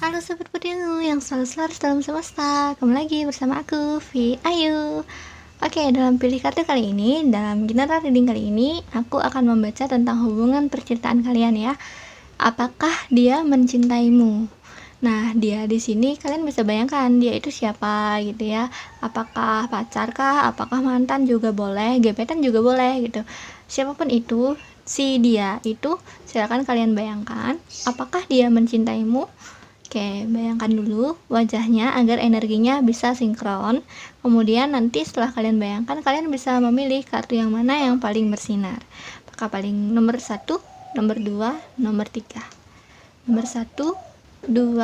Halo Sobat Pudinu yang selalu selaras dalam semesta. Kembali lagi bersama aku, Vi Ayu. Oke, dalam pilih kartu kali ini, dalam general reading kali ini, aku akan membaca tentang hubungan percintaan kalian ya. Apakah dia mencintaimu? Nah, dia di sini kalian bisa bayangkan dia itu siapa gitu ya. Apakah pacar kah? Apakah mantan juga boleh, gebetan juga boleh gitu. Siapapun itu, si dia itu silakan kalian bayangkan apakah dia mencintaimu. Oke, bayangkan dulu wajahnya agar energinya bisa sinkron. Kemudian nanti setelah kalian bayangkan, kalian bisa memilih kartu yang mana yang paling bersinar. Apakah paling nomor 1, nomor 2, nomor 3. Nomor 1, 2,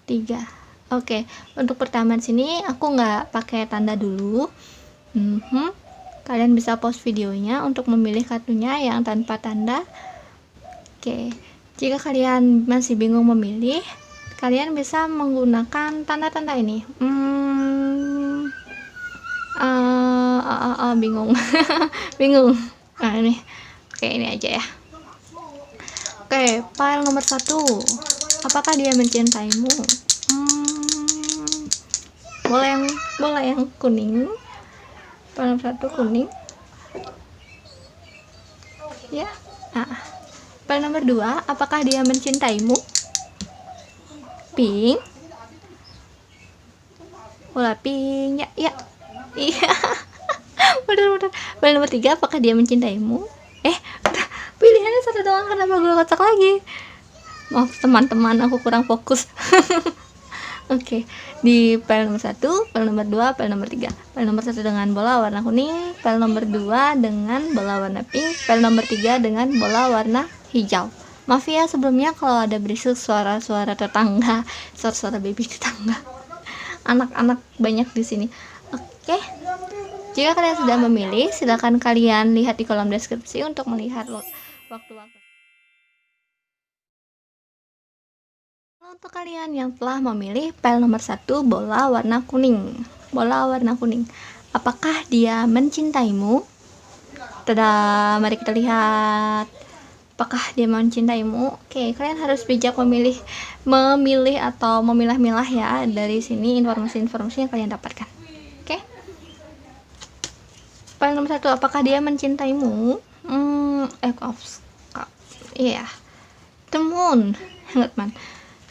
3. Oke, untuk pertama sini aku nggak pakai tanda dulu. Kalian bisa pause videonya untuk memilih kartunya yang tanpa tanda. Oke, jika kalian masih bingung memilih, kalian bisa menggunakan tanda-tanda ini. Bingung. Bingung. Nah, ini. Oke, ini aja ya. Oke, file nomor 1. Apakah dia mencintaimu? Boleh yang kuning. File nomor 1 kuning. Ya. Nah, file nomor 2, apakah dia mencintaimu? Pink. Bola pink. Ya. Iya. Bener. File nomor 3, apakah dia mencintaimu? Pilihannya satu doang, kenapa gue kocak lagi? Maaf teman-teman, aku kurang fokus. Oke, di file nomor 1, file nomor 2, file nomor 3. File nomor 1 dengan bola warna kuning, file nomor 2 dengan bola warna pink, file nomor 3 dengan bola warna hijau. Maaf ya sebelumnya kalau ada berisik suara-suara tetangga, suara-suara baby tetangga. Anak-anak banyak di sini. Oke. Jika kalian sudah memilih, silakan kalian lihat di kolom deskripsi untuk melihat waktu-waktu. Untuk kalian yang telah memilih file nomor 1 bola warna kuning. Bola warna kuning. Apakah dia mencintaimu? Tada, mari kita lihat. Apakah dia mencintaimu? Oke, kalian harus bijak memilih atau memilah-milah ya dari sini informasi-informasi yang kalian dapatkan. Oke. File nomor 1, apakah dia mencintaimu? Iya. The Moon. Hangman.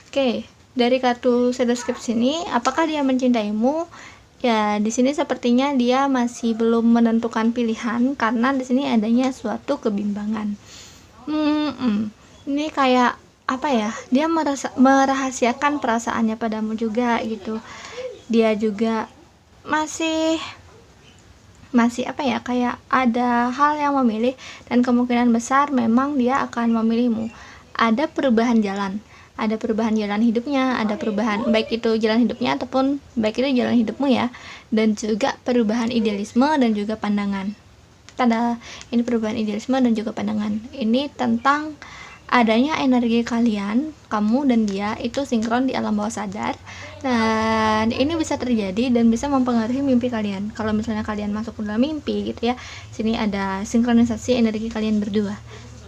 Oke, dari kartu shadow script sini, apakah dia mencintaimu? Ya, di sini sepertinya dia masih belum menentukan pilihan karena di sini adanya suatu kebimbangan. Ini kayak apa ya? Dia merahasiakan perasaannya padamu juga gitu. Dia juga masih apa ya? Kayak ada hal yang memilih dan kemungkinan besar memang dia akan memilihmu. Ada perubahan jalan. Ada perubahan jalan hidupnya, ada perubahan baik itu jalan hidupnya ataupun baik itu jalan hidupmu ya, dan juga perubahan idealisme dan juga pandangan. Tada, ini perubahan idealisme dan juga pandangan. Ini tentang adanya energi kalian, kamu dan dia itu sinkron di alam bawah sadar. Dan ini bisa terjadi dan bisa mempengaruhi mimpi kalian. Kalau misalnya kalian masuk ke dalam mimpi gitu ya, sini ada sinkronisasi energi kalian berdua.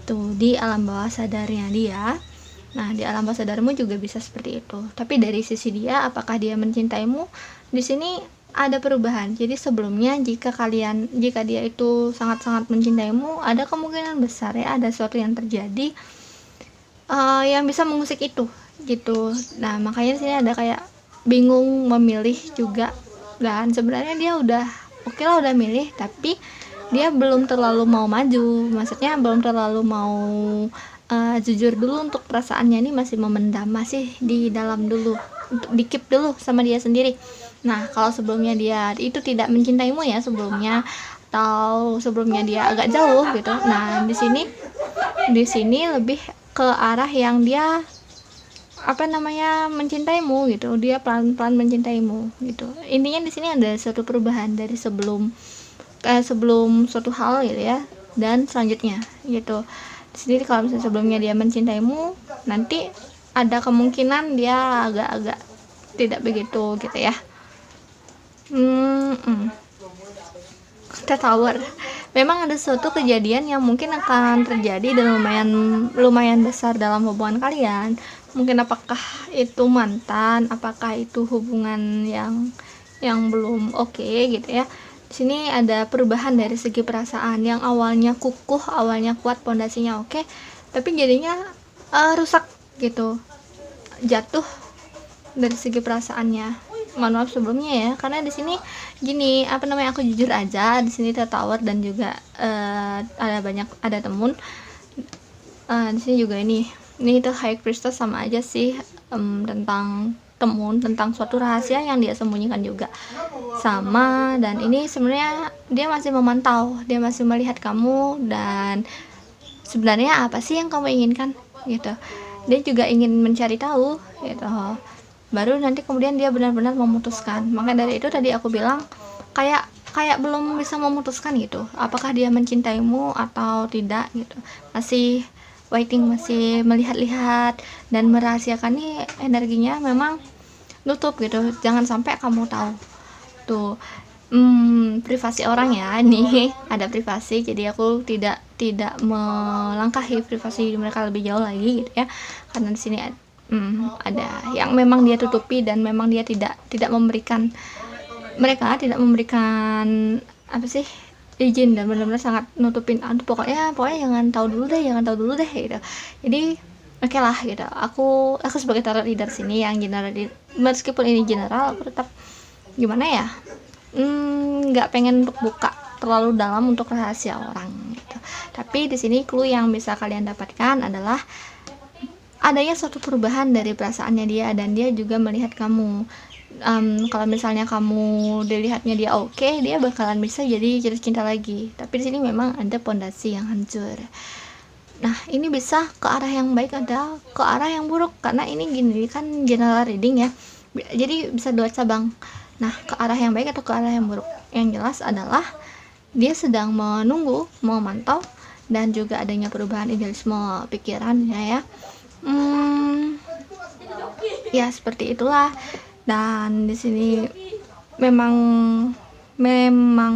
Tuh di alam bawah sadarnya dia. Nah, di alam bawah sadarmu juga bisa seperti itu. Tapi dari sisi dia, apakah dia mencintaimu? Di sini ada perubahan. Jadi sebelumnya jika dia itu sangat-sangat mencintaimu, ada kemungkinan besar ya ada sesuatu yang terjadi yang bisa mengusik itu gitu. Nah, makanya sini ada kayak bingung memilih juga. Dan sebenarnya dia udah oke lah udah milih, tapi dia belum terlalu mau maju. Maksudnya belum terlalu mau jujur dulu untuk perasaannya, ini masih memendam, masih di dalam dulu, untuk di-keep dulu sama dia sendiri. Nah, kalau sebelumnya dia itu tidak mencintaimu ya sebelumnya, atau sebelumnya dia agak jauh gitu. Nah, di sini lebih ke arah yang dia mencintaimu gitu. Dia pelan-pelan mencintaimu gitu. Intinya di sini ada suatu perubahan dari sebelum suatu hal gitu ya, dan selanjutnya gitu. Di sini kalau misalnya sebelumnya dia mencintaimu, nanti ada kemungkinan dia agak-agak tidak begitu gitu ya. The Tower. Memang ada suatu kejadian yang mungkin akan terjadi dan lumayan besar dalam hubungan kalian. mungkin apakah itu mantan, apakah itu hubungan yang belum oke gitu ya. Di sini ada perubahan dari segi perasaan yang awalnya kukuh, awalnya kuat, pondasinya oke, tapi jadinya rusak gitu, jatuh dari segi perasaannya. Mohon maaf sebelumnya ya, karena di sini gini, aku jujur aja, di sini tertawar dan juga ada temun. Di sini juga ini itu High Priestess sama aja sih, tentang temun, tentang suatu rahasia yang dia sembunyikan juga sama. Dan ini sebenarnya dia masih memantau, dia masih melihat kamu, dan sebenarnya apa sih yang kamu inginkan gitu. Dia juga ingin mencari tahu gitu, baru nanti kemudian dia benar-benar memutuskan. Maka dari itu tadi aku bilang kayak belum bisa memutuskan gitu, apakah dia mencintaimu atau tidak gitu, masih waiting, masih melihat-lihat dan merahasiakan. Nih energinya memang nutup gitu, jangan sampai kamu tahu tuh. Privasi orang ya, ini ada privasi, jadi aku tidak melangkahi privasi mereka lebih jauh lagi gitu ya, karena di sini ada yang memang dia tutupi dan memang dia tidak memberikan, mereka tidak memberikan izin, dan benar-benar sangat nutupin. Pokoknya jangan tahu dulu deh gitu. Jadi oke lah gitu, aku sebagai tarot leader sini yang general, meskipun ini general, aku tetap gimana ya, nggak pengen untuk buka terlalu dalam untuk rahasia orang gitu. Tapi di sini clue yang bisa kalian dapatkan adalah adanya suatu perubahan dari perasaannya dia, dan dia juga melihat kamu. Kalau misalnya kamu dilihatnya dia oke, dia bakalan bisa jadi jatuh cinta lagi. Tapi di sini memang ada pondasi yang hancur. Nah, ini bisa ke arah yang baik, ada ke arah yang buruk, karena ini gini kan general reading ya. Jadi bisa dua cabang. Nah, ke arah yang baik atau ke arah yang buruk. Yang jelas adalah dia sedang menunggu, memantau, dan juga adanya perubahan idealisme pikirannya ya. Ya seperti itulah. Dan di sini memang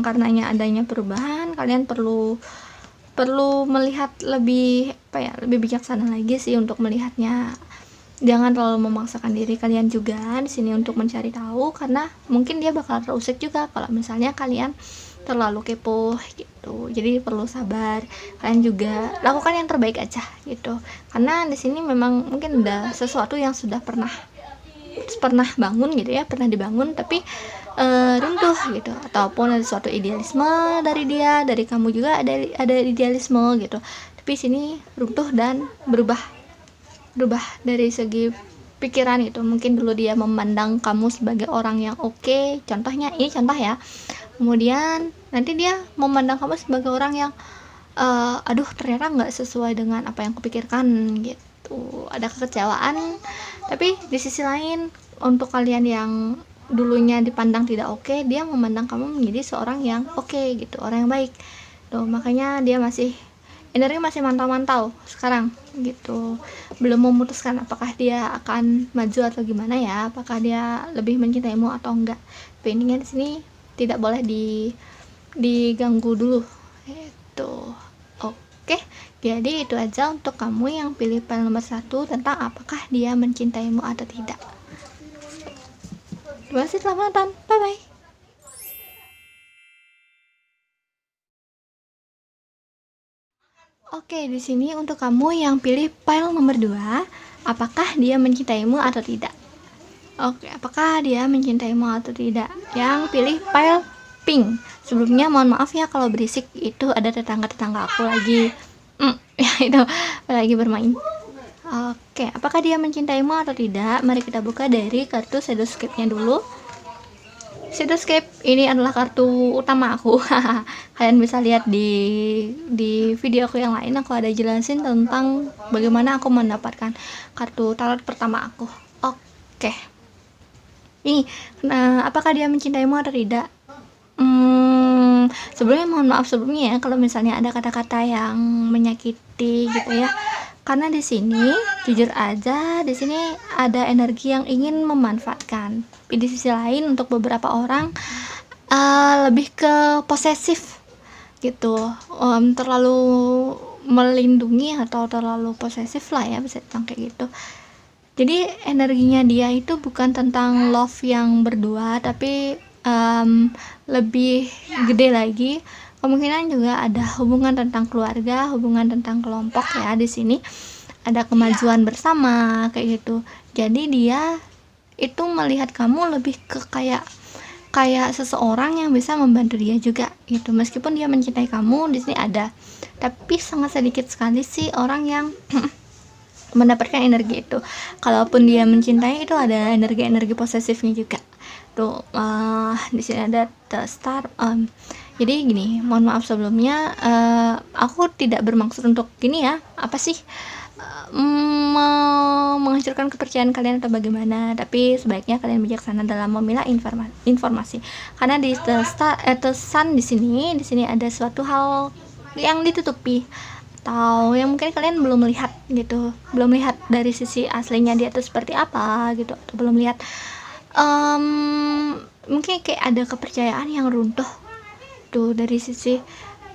karenanya adanya perubahan, kalian perlu melihat lebih lebih bijaksana lagi sih untuk melihatnya. Jangan terlalu memaksakan diri kalian juga di sini untuk mencari tahu, karena mungkin dia bakal terusik juga kalau misalnya kalian terlalu kepo gitu. Jadi perlu sabar, kalian juga lakukan yang terbaik aja gitu, karena di sini memang mungkin ada sesuatu yang sudah pernah bangun gitu ya, pernah dibangun tapi runtuh gitu, ataupun ada suatu idealisme dari dia, dari kamu juga ada idealisme gitu, tapi sini runtuh dan berubah dari segi pikiran itu. Mungkin dulu dia memandang kamu sebagai orang yang oke, contohnya ini contoh ya, kemudian nanti dia memandang kamu sebagai orang yang aduh ternyata nggak sesuai dengan apa yang kupikirkan gitu, ada kekecewaan. Tapi di sisi lain, untuk kalian yang dulunya dipandang tidak oke, dia memandang kamu menjadi seorang yang oke gitu, orang yang baik tuh. Makanya dia energi masih mantau-mantau sekarang gitu, belum memutuskan apakah dia akan maju atau gimana ya, apakah dia lebih mencintaimu atau enggak. Tapi ini di sini tidak boleh diganggu dulu itu. Oke, jadi itu aja untuk kamu yang pilih pile nomor 1 tentang apakah dia mencintaimu atau tidak. Terima kasih, selamat nonton, bye bye. Oke, di sini untuk kamu yang pilih pile nomor 2, apakah dia mencintaimu atau tidak? Oke, apakah dia mencintaimu atau tidak? Yang pilih pile pink. Sebelumnya mohon maaf ya kalau berisik, itu ada tetangga aku lagi ya itu lagi bermain. Oke, apakah dia mencintaimu atau tidak? Mari kita buka dari kartu Shadowscape-nya dulu. Shadowscape ini adalah kartu utama aku. Kalian bisa lihat di video aku yang lain, aku ada jelasin tentang bagaimana aku mendapatkan kartu tarot pertama aku. Oke. Ini, apakah dia mencintaimu atau tidak? Sebelumnya mohon maaf sebelumnya ya kalau misalnya ada kata-kata yang menyakiti gitu ya. Karena di sini jujur aja, di sini ada energi yang ingin memanfaatkan. Tapi di sisi lain untuk beberapa orang lebih ke posesif gitu, terlalu melindungi atau terlalu posesif lah ya, bisa dibilang kayak gitu. Jadi energinya dia itu bukan tentang love yang berdua, tapi lebih gede lagi. Kemungkinan juga ada hubungan tentang keluarga, hubungan tentang kelompok ya di sini. Ada kemajuan bersama kayak gitu. Jadi dia itu melihat kamu lebih ke kayak seseorang yang bisa membantu dia juga gitu. Meskipun dia mencintai kamu, di sini ada, tapi sangat sedikit sekali sih orang yang mendapatkan energi itu. Kalaupun dia mencintai, itu ada energi posesifnya juga tuh. Di sini ada the star. Jadi gini, mohon maaf sebelumnya, aku tidak bermaksud untuk gini ya, apa sih, menghancurkan kepercayaan kalian atau bagaimana, tapi sebaiknya kalian bijaksana dalam memilah informasi. Karena di the sun di sini ada suatu hal yang ditutupi, atau yang mungkin kalian belum lihat gitu, belum lihat dari sisi aslinya dia tuh seperti apa gitu, atau belum lihat, mungkin kayak ada kepercayaan yang runtuh tuh dari sisi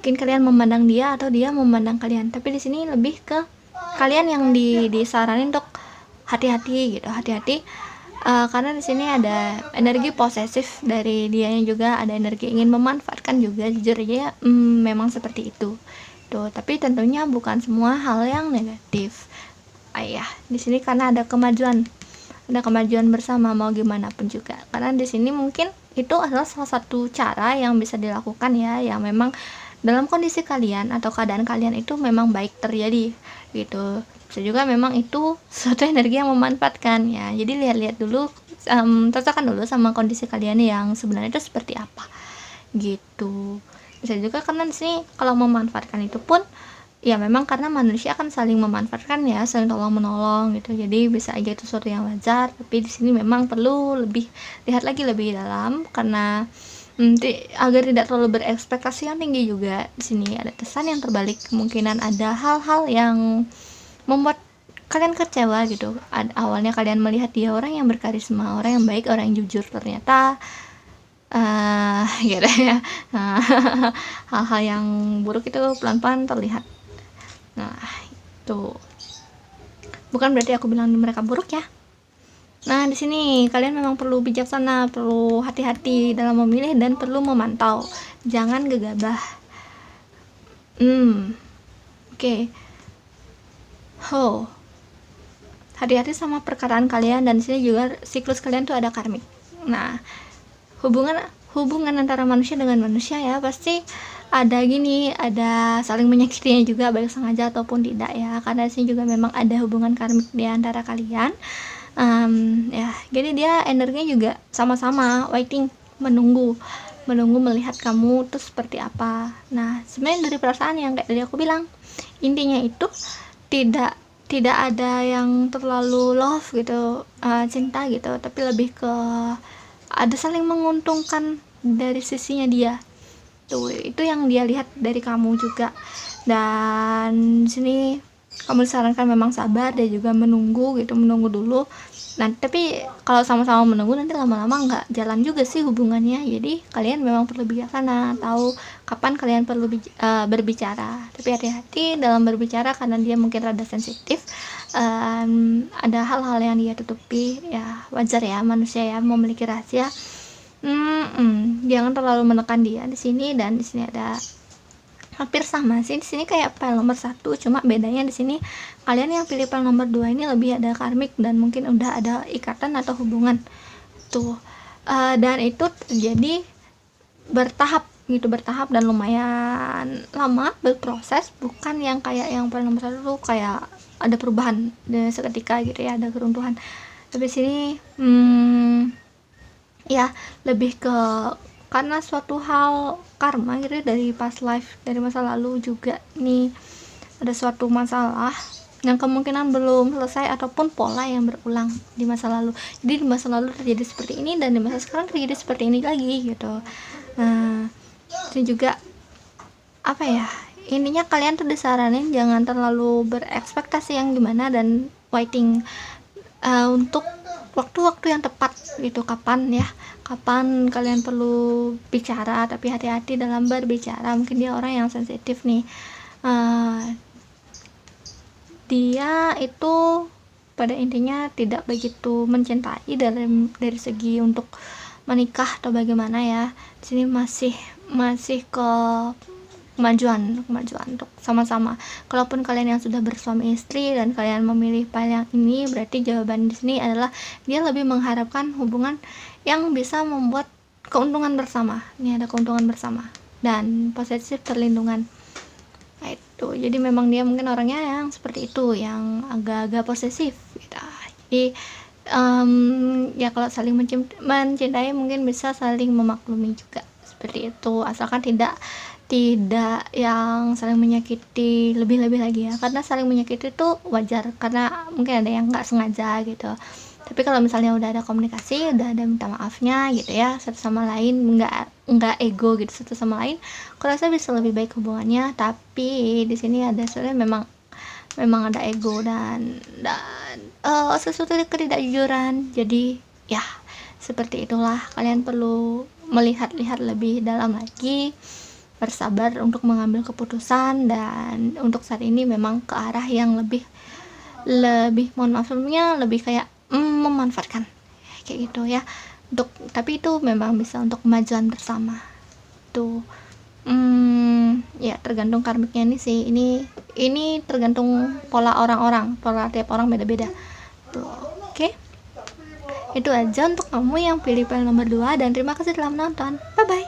mungkin kalian memandang dia atau dia memandang kalian. Tapi di sini lebih ke kalian yang disaranin untuk hati-hati gitu, hati-hati, karena di sini ada energi posesif dari dianya juga, ada energi ingin memanfaatkan juga, jujur aja memang seperti itu tuh. Tapi tentunya bukan semua hal yang negatif. Di sini karena ada kemajuan bersama mau gimana pun juga. Karena di sini mungkin itu adalah salah satu cara yang bisa dilakukan ya, yang memang dalam kondisi kalian atau keadaan kalian itu memang baik terjadi gitu. Bisa juga memang itu suatu energi yang memanfaatkan ya. Jadi lihat-lihat dulu, cocokkan dulu sama kondisi kalian yang sebenarnya itu seperti apa gitu. Bisa juga karena di sini kalau memanfaatkan itu pun ya memang karena manusia kan saling memanfaatkan ya, saling tolong menolong gitu. Jadi bisa aja itu sesuatu yang wajar, tapi di sini memang perlu lebih lihat lagi lebih dalam, karena agar tidak terlalu berekspektasi yang tinggi juga. Di sini ada kesan yang terbalik, kemungkinan ada hal-hal yang membuat kalian kecewa gitu. Awalnya kalian melihat dia orang yang berkarisma, orang yang baik, orang yang jujur, ternyata gitu ya. Hal-hal yang buruk itu pelan-pelan terlihat. Nah, itu bukan berarti aku bilang mereka buruk ya. Nah, di sini kalian memang perlu bijaksana, perlu hati-hati dalam memilih dan perlu memantau. Jangan gegabah. Oke. Hati-hati sama perkataan kalian, dan di sini juga siklus kalian tuh ada karmik. Nah, hubungan antara manusia dengan manusia ya, pasti ada saling menyakitinya juga, baik sengaja ataupun tidak ya, karena di sini juga memang ada hubungan karmik di antara kalian. Jadi dia energinya juga sama-sama waiting, menunggu melihat kamu tuh seperti apa. Nah, sebenarnya dari perasaan yang kayak tadi aku bilang, intinya itu tidak ada yang terlalu love gitu, cinta gitu, tapi lebih ke ada saling menguntungkan dari sisinya dia tuh. Itu yang dia lihat dari kamu juga. Dan di sini kamu disarankan memang sabar dan juga menunggu dulu. Nah, tapi kalau sama-sama menunggu nanti lama-lama nggak jalan juga sih hubungannya. Jadi kalian memang perlu bijaksana, tahu kapan kalian perlu berbicara. Tapi hati-hati dalam berbicara, karena dia mungkin rada sensitif. Ada hal-hal yang dia tutupi ya, wajar ya, manusia ya memiliki rahasia. Jangan terlalu menekan dia di sini. Dan di sini ada hampir sama sih, di sini kayak file nomor 1, cuma bedanya di sini kalian yang pilih file nomor 2 ini lebih ada karmik dan mungkin udah ada ikatan atau hubungan tuh. Dan itu terjadi bertahap dan lumayan lama berproses, bukan yang kayak yang file nomor 1 tuh kayak ada perubahan seketika gitu ya, ada keruntuhan. Tapi sini ya lebih ke karena suatu hal karma gitu dari past life, dari masa lalu juga nih, ada suatu masalah yang kemungkinan belum selesai ataupun pola yang berulang di masa lalu. Jadi di masa lalu terjadi seperti ini dan di masa sekarang terjadi seperti ini lagi gitu. Nah, ini juga apa ya, intinya kalian tuh disaranin jangan terlalu berekspektasi yang gimana, dan waiting untuk waktu-waktu yang tepat gitu. Kapan kalian perlu bicara, tapi hati-hati dalam berbicara. Mungkin dia orang yang sensitif nih, dia itu pada intinya tidak begitu mencintai dari segi untuk menikah atau bagaimana ya. Di sini masih ke kemajuan untuk sama-sama. Kalaupun kalian yang sudah bersuami istri dan kalian memilih file yang ini, berarti jawaban di sini adalah dia lebih mengharapkan hubungan yang bisa membuat keuntungan bersama. Ini ada keuntungan bersama dan posesif perlindungan. Nah, itu. Jadi memang dia mungkin orangnya yang seperti itu, yang agak-agak posesif gitu. Jadi ya kalau saling mencintai mungkin bisa saling memaklumi juga seperti itu, asalkan tidak yang saling menyakiti lebih-lebih lagi ya, karena saling menyakiti itu wajar karena mungkin ada yang nggak sengaja gitu. Tapi kalau misalnya udah ada komunikasi, udah ada minta maafnya gitu ya, satu sama lain, nggak ego gitu satu sama lain, aku rasa bisa lebih baik hubungannya. Tapi di sini ada sebenarnya memang ada ego dan sesuatu ketidakjujuran. Jadi ya seperti itulah, kalian perlu melihat-lihat lebih dalam lagi, bersabar untuk mengambil keputusan. Dan untuk saat ini memang ke arah yang lebih mohon maaf sebelumnya, lebih kayak memanfaatkan kayak gitu ya. Tapi itu memang bisa untuk kemajuan bersama tuh. Ya tergantung karmiknya ini sih, ini tergantung pola orang-orang, pola tiap orang beda-beda tuh. Oke. Itu aja untuk kamu yang pilih file nomor 2 dan terima kasih telah menonton. Bye bye.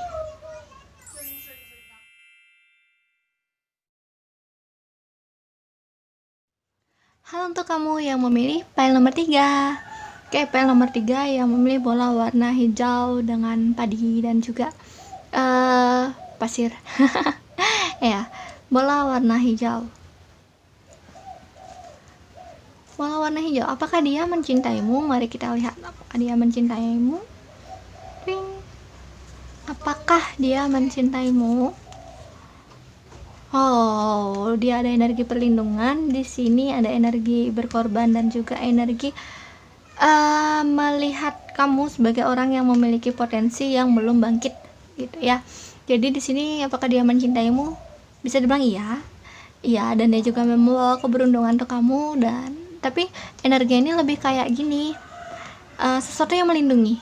Halo untuk kamu yang memilih file nomor 3. Oke, file nomor 3 yang memilih bola warna hijau dengan padi dan juga pasir. Ya, bola warna hijau. Bola warna hijau, apakah dia mencintaimu? Mari kita lihat apakah dia mencintaimu. Apakah dia mencintaimu? Oh, dia ada energi perlindungan. Di sini ada energi berkorban dan juga energi melihat kamu sebagai orang yang memiliki potensi yang belum bangkit gitu ya. Jadi di sini apakah dia mencintaimu? Bisa dibilang iya, dan dia juga membawa keberuntungan untuk kamu. Dan tapi energi ini lebih kayak gini, sesuatu yang melindungi,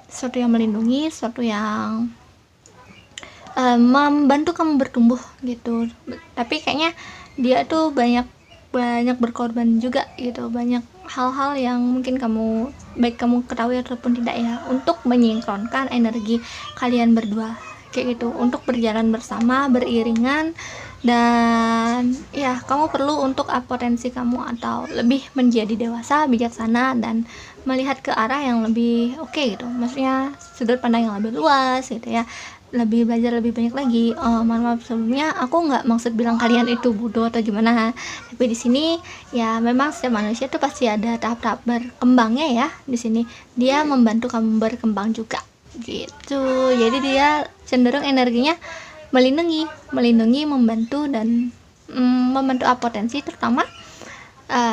sesuatu yang membantu kamu bertumbuh gitu. Tapi kayaknya dia tuh banyak berkorban juga gitu, banyak hal-hal yang mungkin baik kamu ketahui ataupun tidak ya, untuk menyinkronkan energi kalian berdua kayak gitu, untuk berjalan bersama beriringan. Dan ya kamu perlu untuk potensi kamu atau lebih menjadi dewasa, bijaksana, dan melihat ke arah yang lebih oke gitu, maksudnya sudut pandang yang lebih luas gitu ya, lebih belajar lebih banyak lagi. Mohon maaf sebelumnya, aku nggak maksud bilang kalian itu bodoh atau gimana, tapi di sini ya memang setiap manusia tuh pasti ada tahap-tahap berkembangnya ya. Di sini dia membantu kamu berkembang juga gitu. Jadi dia cenderung energinya melindungi, membantu, dan membantu potensi, terutama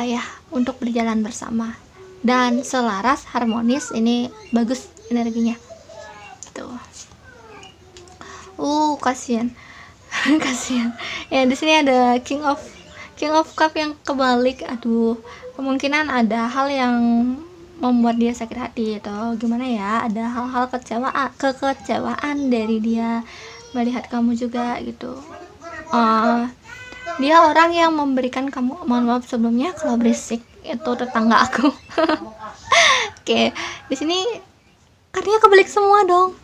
ya untuk berjalan bersama dan selaras, harmonis. Ini bagus energinya tuh. Kasihan. Kasihan ya. Di sini ada King of Cup yang kebalik. Aduh, kemungkinan ada hal yang membuat dia sakit hati atau gimana ya, ada hal-hal kekecewaan dari dia melihat kamu juga gitu. Dia orang yang memberikan kamu, mohon maaf sebelumnya kalau berisik, itu tetangga aku. Oke, di sini kartunya kebalik semua dong.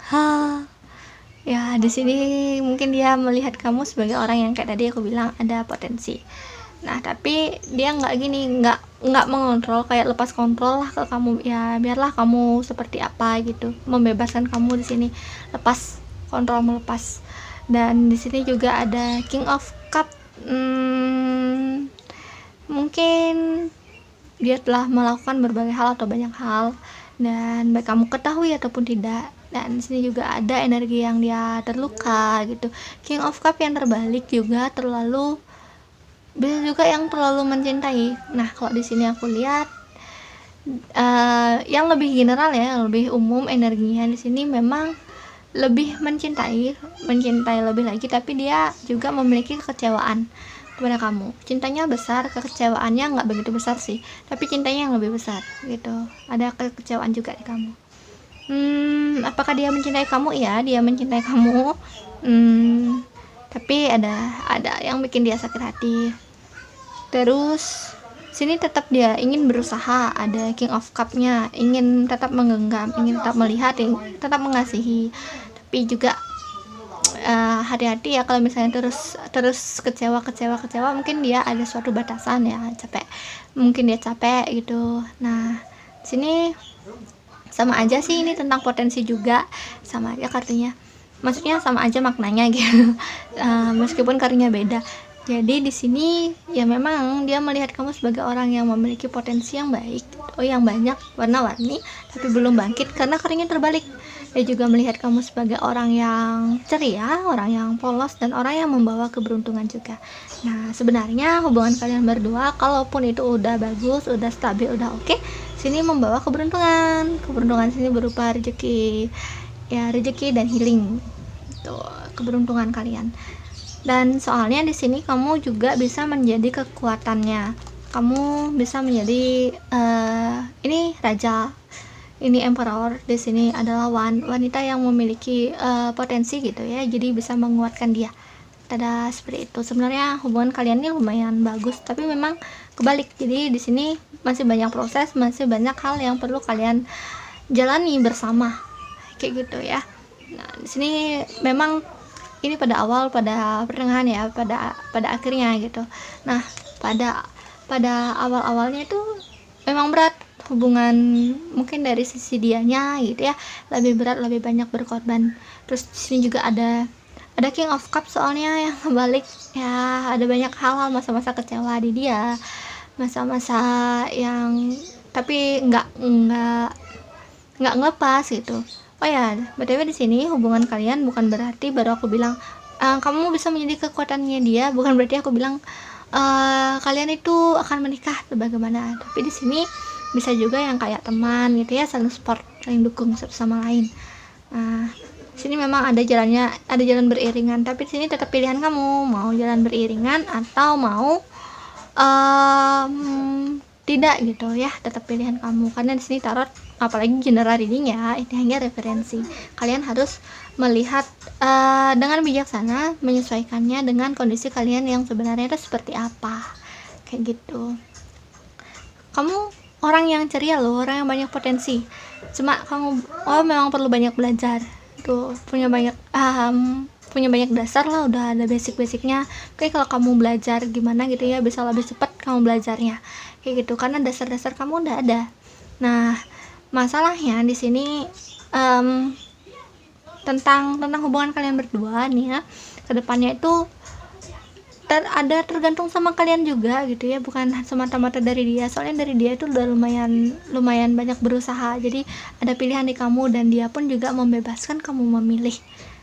Ya, di sini mungkin dia melihat kamu sebagai orang yang kayak tadi aku bilang ada potensi. Nah, tapi dia nggak mengontrol, kayak lepas kontrol lah ke kamu. Ya, biarlah kamu seperti apa gitu. Membebaskan kamu di sini, lepas kontrol, melepas. Dan di sini juga ada King of Cup. Mungkin dia telah melakukan berbagai hal atau banyak hal, dan baik kamu ketahui ataupun tidak. Dan di sini juga ada energi yang dia terluka gitu. King of Cup yang terbalik juga bisa juga yang terlalu mencintai. Nah, kalau di sini aku lihat yang lebih general ya, yang lebih umum energinya di sini memang lebih mencintai lebih lagi, tapi dia juga memiliki kekecewaan kepada kamu. Cintanya besar, kekecewaannya nggak begitu besar sih, tapi cintanya yang lebih besar gitu. Ada kekecewaan juga di kamu. Apakah dia mencintai kamu? Ya, dia mencintai kamu. Tapi ada yang bikin dia sakit hati. Terus sini tetap dia ingin berusaha, ada King of Cup-nya, ingin tetap menggenggam, ingin tetap melihat, tetap mengasihi. Tapi juga hati-hati ya kalau misalnya terus kecewa, mungkin dia ada suatu batasan ya, mungkin dia capek gitu. Nah, sini sama aja sih, ini tentang potensi juga, sama aja kartunya, maksudnya sama aja maknanya gitu. Meskipun kartunya beda. Jadi di sini ya memang dia melihat kamu sebagai orang yang memiliki potensi yang baik, yang banyak, warna-warni, tapi belum bangkit karena kartunya terbalik. Dia juga melihat kamu sebagai orang yang ceria, orang yang polos, dan orang yang membawa keberuntungan juga. Nah, sebenarnya hubungan kalian berdua, kalaupun itu udah bagus, udah stabil, udah oke, sini membawa keberuntungan. Keberuntungan sini berupa rezeki, ya rezeki dan healing. Tuh, keberuntungan kalian. Dan soalnya di sini kamu juga bisa menjadi kekuatannya. Kamu bisa menjadi ini raja, ini emperor. Di sini adalah wanita yang memiliki potensi gitu ya. Jadi bisa menguatkan dia. Tada, seperti itu. Sebenarnya hubungan kalian ini lumayan bagus, tapi memang kebalik. Jadi di sini masih banyak proses, masih banyak hal yang perlu kalian jalani bersama. Kayak gitu ya. Nah, di sini memang ini pada awal, pada pertengahan ya, pada akhirnya gitu. Nah, pada awal-awalnya itu memang berat hubungan, mungkin dari sisi dianya gitu ya, lebih berat, lebih banyak berkorban. Terus di sini juga ada King of Cup soalnya yang kebalik ya, ada banyak hal-hal, masa-masa kecewa di dia, masa-masa yang tapi nggak ngelepas gitu. Oh ya, btw di sini hubungan kalian bukan berarti baru aku bilang kamu bisa menjadi kekuatannya dia, bukan berarti aku bilang kalian itu akan menikah atau bagaimana. Tapi di sini bisa juga yang kayak teman gitu ya, saling support, saling dukung satu sama lain. Nah, sini memang ada jalan beriringan, tapi di sini tetap pilihan kamu mau jalan beriringan atau mau tidak gitu ya, tetap pilihan kamu. Karena di sini tarot, apalagi general reading ya, ini hanya referensi. Kalian harus melihat dengan bijaksana, menyesuaikannya dengan kondisi kalian yang sebenarnya itu seperti apa, kayak gitu. Kamu orang yang ceria loh, orang yang banyak potensi, cuma kamu memang perlu banyak belajar tuh, punya banyak dasar lah, udah ada basic-basicnya. Oke, kalau kamu belajar gimana gitu ya, bisa lebih cepat kamu belajarnya kayak gitu, karena dasar-dasar kamu udah ada. Nah, masalahnya di sini tentang hubungan kalian berdua nih ya, kedepannya itu tergantung sama kalian juga gitu ya, bukan semata-mata dari dia. Soalnya dari dia itu udah lumayan banyak berusaha, jadi ada pilihan di kamu, dan dia pun juga membebaskan kamu memilih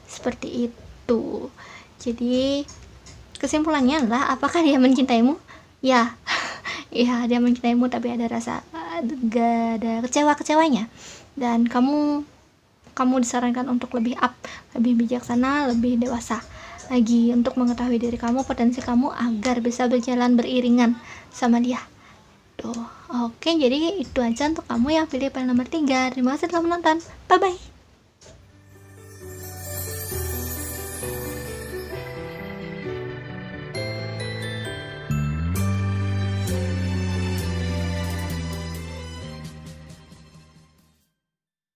seperti itu. Jadi kesimpulannya adalah, apakah dia mencintaimu? Ya. Iya, dia mencintaimu, tapi ada rasa gak ada kecewanya, dan kamu disarankan untuk lebih lebih bijaksana, lebih dewasa lagi untuk mengetahui diri kamu, potensi kamu, agar bisa berjalan beriringan sama dia tuh. Oke, jadi itu aja untuk kamu yang pilih panel nomor 3. Terima kasih telah menonton, bye bye.